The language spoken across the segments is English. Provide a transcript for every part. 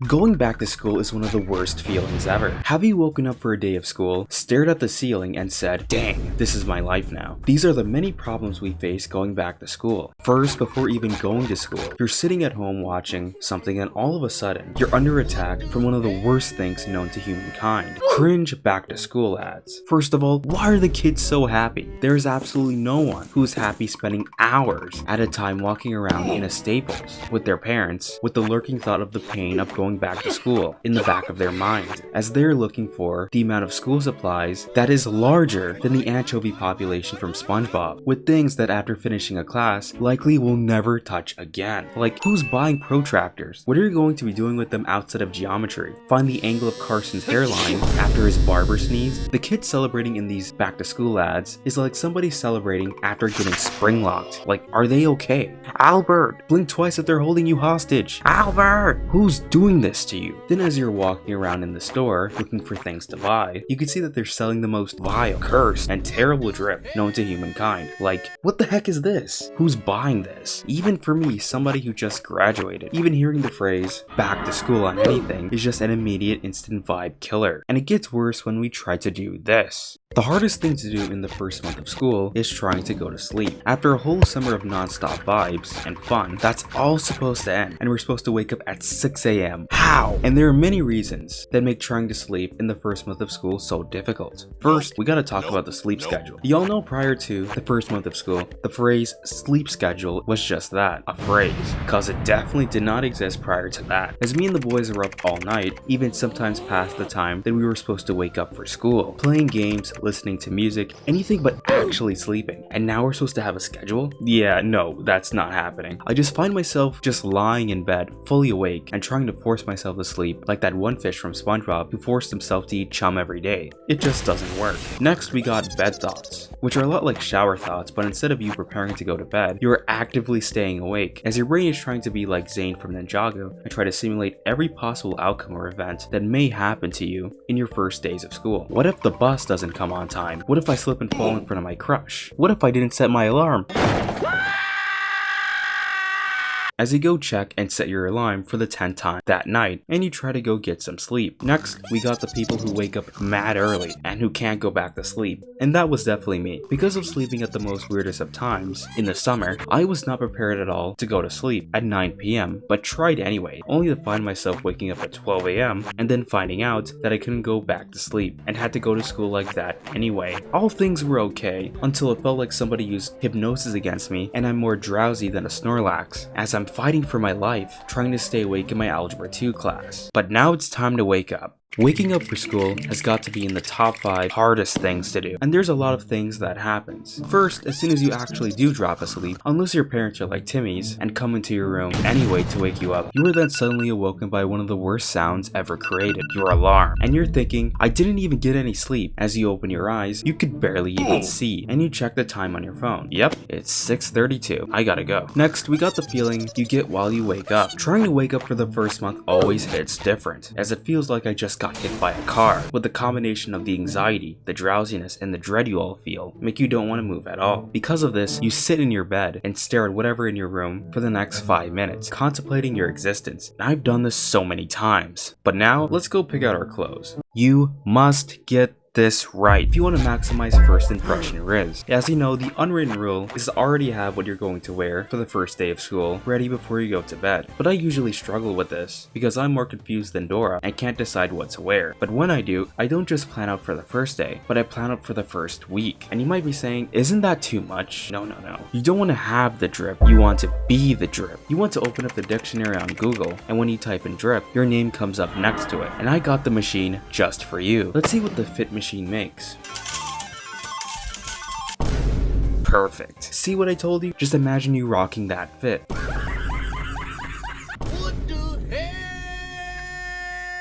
Going back to school is one of the worst feelings ever. Have you woken up for a day of school, stared at the ceiling, and said, "Dang, this is my life now"? These are the many problems we face going back to school. First, before even going to school, you're sitting at home watching something and all of a sudden, you're under attack from one of the worst things known to humankind. Cringe back to school ads. First of all, why are the kids so happy? There's absolutely no one who is happy spending hours at a time walking around in a Staples with their parents with the lurking thought of the pain of going back to school in the back of their mind, as they're looking for the amount of school supplies that is larger than the anchovy population from SpongeBob, with things that after finishing a class likely will never touch again. Like, who's buying protractors? What are you going to be doing with them outside of geometry? Find the angle of Carson's hairline after his barber sneezed? The kids celebrating in these back to school ads is like somebody celebrating after getting spring locked. Like, are they okay? Albert, blink twice if they're holding you hostage. Albert, who's doing this to you? Then as you're walking around in the store looking for things to buy, you can see that they're selling the most vile, cursed, and terrible drip known to humankind. Like, what the heck is this? Who's buying this? Even for me, somebody who just graduated, even hearing the phrase back to school on anything is just an immediate instant vibe killer. And it gets worse when we try to do this. The hardest thing to do in the first month of school is trying to go to sleep. After a whole summer of non-stop vibes and fun, that's all supposed to end, and we're supposed to wake up at 6 a.m. How? And there are many reasons that make trying to sleep in the first month of school so difficult. First, we gotta talk about the sleep schedule. Y'all know prior to the first month of school, the phrase sleep schedule was just that, a phrase, cause it definitely did not exist prior to that, as me and the boys were up all night, even sometimes past the time that we were supposed to wake up for school, playing games, listening to music, anything but actually sleeping. And now we're supposed to have a schedule? Yeah, no, that's not happening. I just find myself just lying in bed, fully awake, and trying to force myself to sleep like that one fish from SpongeBob who forced himself to eat chum every day. It just doesn't work. Next, we got bed thoughts, which are a lot like shower thoughts, but instead of you preparing to go to bed, you're actively staying awake, as your brain is trying to be like Zane from Ninjago and try to simulate every possible outcome or event that may happen to you in your first days of school. What if the bus doesn't come on time? What if I slip and fall in front of my crush? What if I didn't set my alarm? As you go check and set your alarm for the 10th time that night, and you try to go get some sleep. Next, we got the people who wake up mad early and who can't go back to sleep. And that was definitely me. Because of sleeping at the most weirdest of times, in the summer, I was not prepared at all to go to sleep at 9 p.m, but tried anyway, only to find myself waking up at 12 a.m, and then finding out that I couldn't go back to sleep, and had to go to school like that anyway. All things were okay, until it felt like somebody used hypnosis against me, and I'm more drowsy than a Snorlax, as I'm fighting for my life, trying to stay awake in my Algebra 2 class. But now it's time to wake up. Waking up for school has got to be in the top 5 hardest things to do, and there's a lot of things that happens. First, as soon as you actually do drop asleep, unless your parents are like Timmy's and come into your room anyway to wake you up, you are then suddenly awoken by one of the worst sounds ever created, your alarm. And you're thinking, I didn't even get any sleep. As you open your eyes, you could barely even see, and you check the time on your phone. Yep, it's 6:32. I gotta go. Next, we got the feeling you get while you wake up. Trying to wake up for the first month always hits different, as it feels like I just got hit by a car, with the combination of the anxiety, the drowsiness, and the dread you all feel make you don't want to move at all. Because of this, you sit in your bed and stare at whatever in your room for the next 5 minutes, contemplating your existence. And I've done this so many times. But now, let's go pick out our clothes. You must get this right if you want to maximize first impression riz. As you know, the unwritten rule is to already have what you're going to wear for the first day of school ready before you go to bed. But I usually struggle with this because I'm more confused than Dora and can't decide what to wear. But when I do, I don't just plan out for the first day, but I plan out for the first week. And you might be saying, isn't that too much? No. You don't want to have the drip, you want to be the drip. You want to open up the dictionary on Google, and when you type in drip, your name comes up next to it. And I got the machine just for you. Let's see what the fit machine makes. Perfect. See what I told you? Just imagine you rocking that fit. What the hell?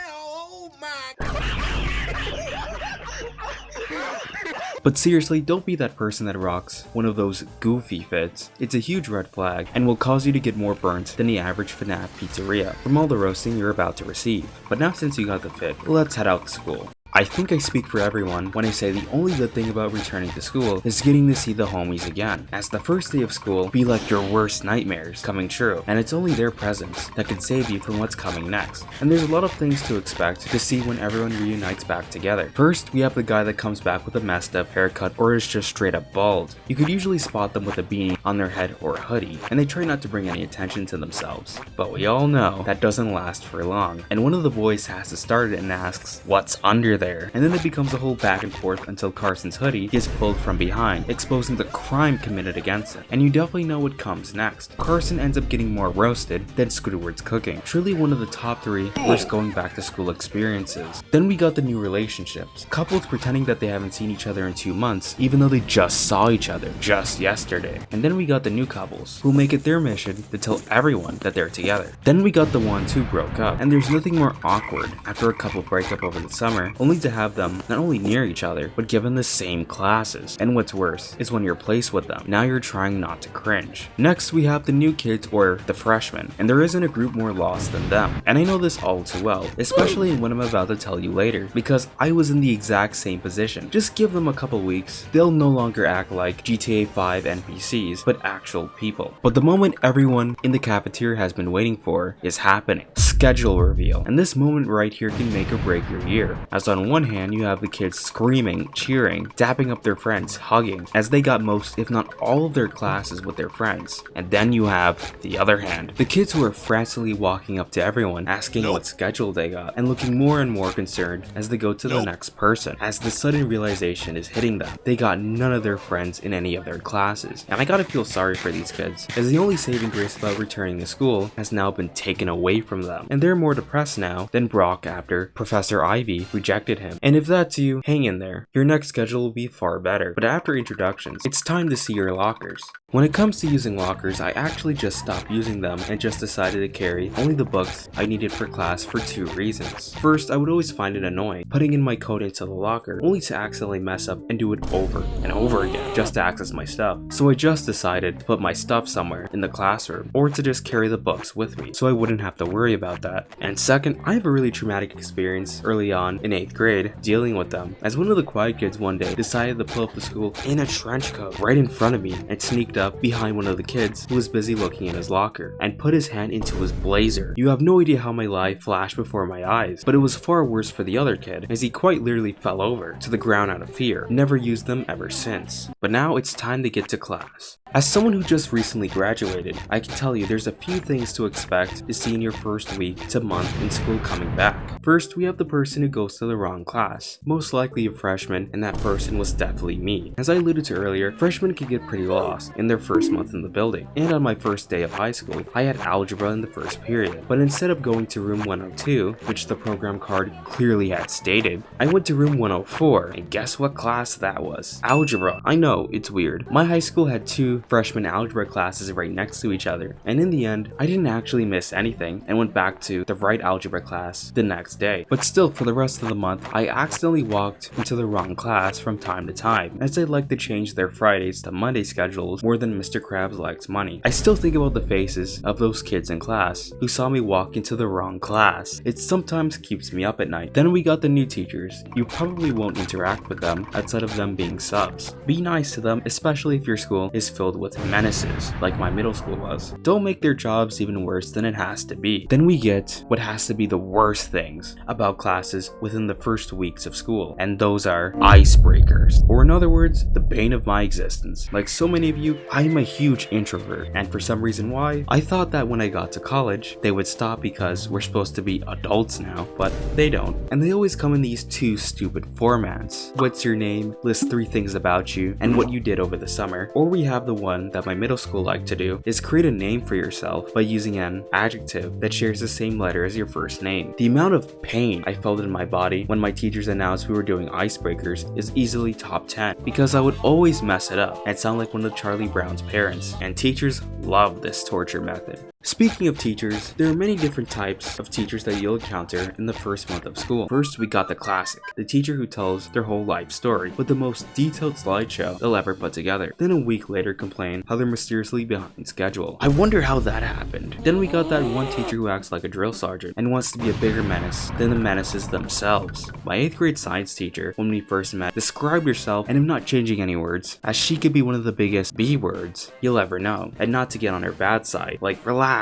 Oh my God. But seriously, don't be that person that rocks one of those goofy fits. It's a huge red flag and will cause you to get more burnt than the average FNAF pizzeria from all the roasting you're about to receive. But now since you got the fit, let's head out to school. I think I speak for everyone when I say the only good thing about returning to school is getting to see the homies again, as the first day of school be like your worst nightmares coming true, and it's only their presence that can save you from what's coming next. And there's a lot of things to expect to see when everyone reunites back together. First, we have the guy that comes back with a messed up haircut or is just straight up bald. You could usually spot them with a beanie on their head or a hoodie, and they try not to bring any attention to themselves. But we all know that doesn't last for long, and one of the boys has to start it and asks, "What's under there?" And then it becomes a whole back and forth until Carson's hoodie gets pulled from behind, exposing the crime committed against him. And you definitely know what comes next. Carson ends up getting more roasted than Squidward's cooking. Truly one of the top 3 worst going back to school experiences. Then we got the new relationships. Couples pretending that they haven't seen each other in 2 months, even though they just saw each other just yesterday. And then we got the new couples, who make it their mission to tell everyone that they're together. Then we got the ones who broke up. And there's nothing more awkward after a couple break up over the summer, only to have them not only near each other, but given the same classes. And what's worse is when you're placed with them, now you're trying not to cringe. Next, we have the new kids, or the freshmen, and there isn't a group more lost than them. And I know this all too well, especially in what I'm about to tell you later, because I was in the exact same position. Just give them a couple weeks, they'll no longer act like GTA 5 NPCs, but actual people. But the moment everyone in the cafeteria has been waiting for is happening. Schedule reveal. And this moment right here can make or break your year, as on one hand you have the kids screaming, cheering, dapping up their friends, hugging, as they got most if not all of their classes with their friends. And then you have the other hand, the kids who are frantically walking up to everyone, asking what schedule they got, and looking more and more concerned as they go to the next person, as the sudden realization is hitting them. They got none of their friends in any of their classes. And I gotta feel sorry for these kids, as the only saving grace about returning to school has now been taken away from them. And they're more depressed now than Brock after Professor Ivy rejected him. And if that's you, hang in there. Your next schedule will be far better. But after introductions, it's time to see your lockers. When it comes to using lockers, I actually just stopped using them and just decided to carry only the books I needed for class for 2 reasons. First, I would always find it annoying putting in my code into the locker only to accidentally mess up and do it over and over again just to access my stuff. So I just decided to put my stuff somewhere in the classroom, or to just carry the books with me so I wouldn't have to worry about that. And second, I have a really traumatic experience early on in 8th grade dealing with them, as one of the quiet kids one day decided to pull up to school in a trench coat right in front of me and sneaked up behind one of the kids who was busy looking in his locker and put his hand into his blazer. You have no idea how my life flashed before my eyes, but it was far worse for the other kid, as he quite literally fell over to the ground out of fear. Never used them ever since. But now it's time to get to class. As someone who just recently graduated, I can tell you there's a few things to expect to see in your first week to month in school coming back. First, we have the person who goes to the wrong class, most likely a freshman, and that person was definitely me. As I alluded to earlier, freshmen can get pretty lost in their first month in the building. And on my first day of high school, I had algebra in the first period, but instead of going to room 102, which the program card clearly had stated, I went to room 104, and guess what class that was? Algebra. I know, it's weird. My high school had 2 freshman algebra classes right next to each other, and in the end, I didn't actually miss anything and went back to the right algebra class the next day. But still, for the rest of the month, I accidentally walked into the wrong class from time to time, as they like to change their Fridays to Monday schedules more than Mr. Krabs likes money. I still think about the faces of those kids in class who saw me walk into the wrong class. It sometimes keeps me up at night. Then we got the new teachers. You probably won't interact with them outside of them being subs. Be nice to them, especially if your school is filled with menaces, like my middle school was. Don't make their jobs even worse than it has to be. Then we get what has to be the worst things about classes within the first weeks of school, and those are icebreakers, or in other words, the bane of my existence. Like so many of you, I am a huge introvert, and for some reason why, I thought that when I got to college, they would stop because we're supposed to be adults now, but they don't. And they always come in these 2 stupid formats. What's your name? List 3 things about you and what you did over the summer. Or we have the one that my middle school liked to do, is create a name for yourself by using an adjective that shares the same letter as your first name. The amount of pain I felt in my body when my teachers announced we were doing icebreakers is easily top 10, because I would always mess it up and sound like one of Charlie Brown's parents, and teachers love this torture method. Speaking of teachers, there are many different types of teachers that you'll encounter in the first month of school. First, we got the classic, the teacher who tells their whole life story with the most detailed slideshow they'll ever put together. Then a week later complain how they're mysteriously behind schedule. I wonder how that happened. Then we got that one teacher who acts like a drill sergeant and wants to be a bigger menace than the menaces themselves. My 8th grade science teacher, when we first met, described herself, and I'm not changing any words, as she could be one of the biggest B words you'll ever know. And not to get on her bad side, like relax,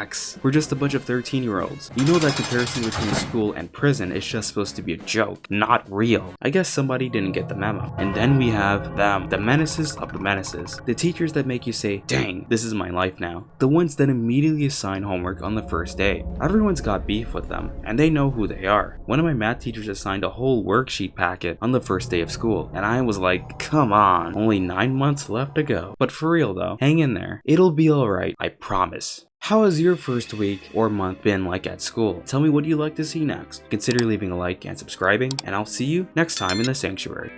we're just a bunch of 13-year-olds. You know that comparison between school and prison is just supposed to be a joke, not real. I guess somebody didn't get the memo. And then we have them, the menaces of the menaces. The teachers that make you say, dang, this is my life now. The ones that immediately assign homework on the first day. Everyone's got beef with them, and they know who they are. One of my math teachers assigned a whole worksheet packet on the first day of school, and I was like, come on, only 9 months left to go. But for real though, hang in there. It'll be alright, I promise. How has your first week or month been like at school? Tell me what you'd like to see next. Consider leaving a like and subscribing, and I'll see you next time in the sanctuary.